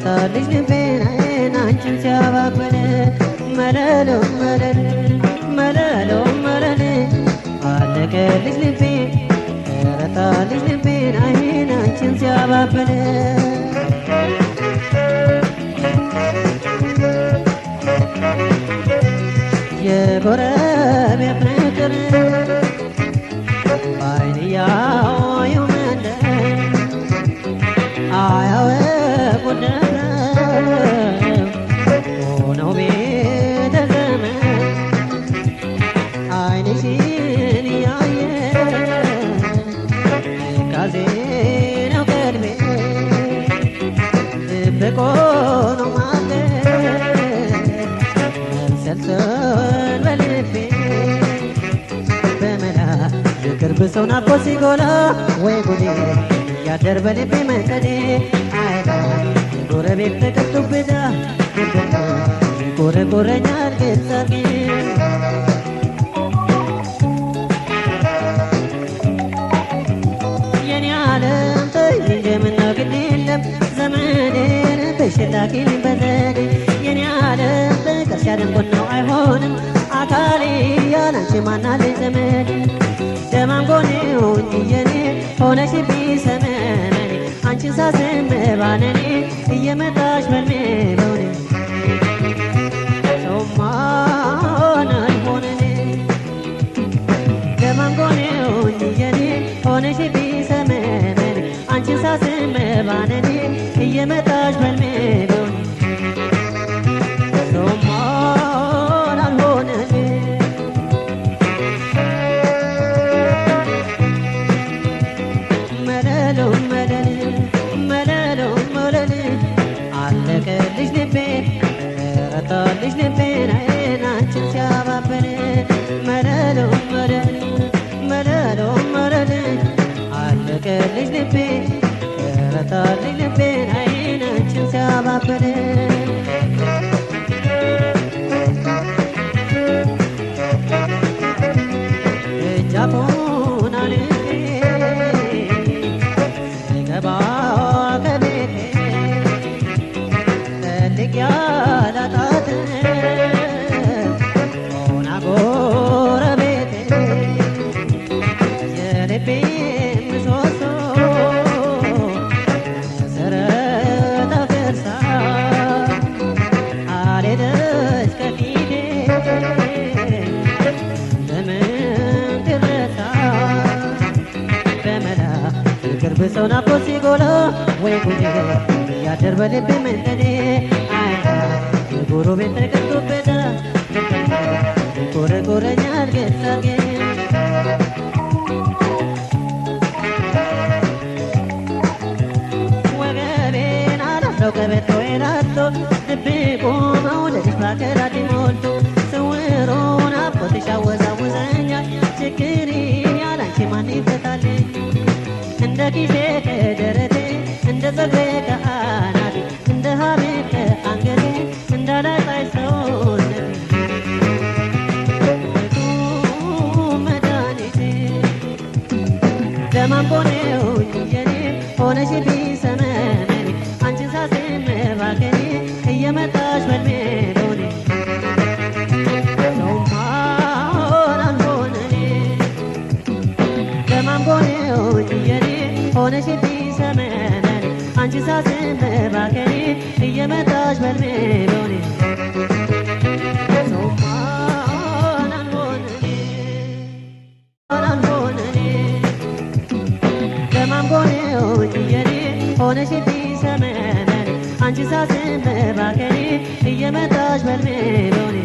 ረታልሽ ልቤን አንቺን ሲያባብል መለሎ መለል መለሎ መለል አለቀልሽ ልቤን ረታልሽ ልቤን አንቺን ሲያባብል የጎረቤት ፍቅር በዓይን እያዩ መንደር አያውቁት ነበር ሆነው ቤተ ዘመድ ዓይንሽን እያየ ትካዜ ነው ቀልቤ ድብቅ ሆኖ ማደር መብሰልሰል በልቤ በመላ የቅርብ ሰው ናፍቆት ሲጎላ ወይ ጉዴ ያደር በልቤ መንደዴ አይታ የጎረቤት ተቀጡብዳ ይቆረቆረኛል ገጻጌ የኔ ዓለም ተይዤ ምነው ግድ የለም ዘመዴን ተሸላኪልኝ በዘዴ የኔ ዓለም ፍቅር ሲያደንቆት ነው አይሆንም አካሌ ያላንቺ ማናለኝ ዘመዴ ደማም ጎኔው እንጂ የኔ ሆነሽብኝ ሰመመኔ አንቺን ሳስብ ባነኔ እየመጣሽ በልሜ በውኔ ሰውማን አልሆነኔ ደማም ጎኔው እንጂ የኔ ሆነሽብኝ ሰመመኔ አንቺን ሳስብ ባነኔ እየመጣሽ በልሜ በውኔ ሰውማን አልሆነኔ አለቀልሽ ልቤን ረታልሽ ልቤን አንቺን ሲያባብል መለሎ መለል መለሎ መለል አለቀልሽ ልቤን ረታልሽ ልቤን አንቺን ሲያባብል እጃፉን አልፌ ስገባ ከቤቴ ያላጣት ሆና ጎረቤቴ የልቤ ምሰሶ መሰረት አፍርሳ አልሄደች ከፊቴ እንደምን ትረሳ በመላ የቅርብ ሰው ናፍቆት ሲጎላ ወይ ጉዴ ያደር በልቤ መንደዴ የጎረቤት ተቀጡብዳ ይቆረቆረኛል ገጻጌ ወገቤን አላስረው ቀበቶዬን አጥቶ ድብቁ መውደድሽ በአካላቴ ሞልቶ ስውሩ ናፍቆትሽ ያወዛውዘኛል ችግሬ ያላንቺ ማን ይፈታልኝ እንደ ኪሴ ከደረቴ እንደ ፀጉሬ ከአናቴ እንደ ሀቤት ከአንገቴ እንዳላጣሽ ሰውነቴ መድኃኒቴ ደማም ጎኔው የኔ ሆነሽብኝ ሰመመኔ አንቺን ሳስብ ባከኔ እየመጣሽ በልሜ በውኔ ሰውማን አልሆነኔ ደማም ጎኔው የኔ ሆነሽብኝ ሰመመኔ አንቺን ሳስብ ባከኔ እየመጣሽ በልሜ በውኔ ሰውማን አልሆነኔ አልሆነኔ ደማም ጎኔው የኔ ሆነሽብኝ ሰመመኔ አንቺን ሳስብ ባከኔ እየመጣሽ በልሜ በውኔ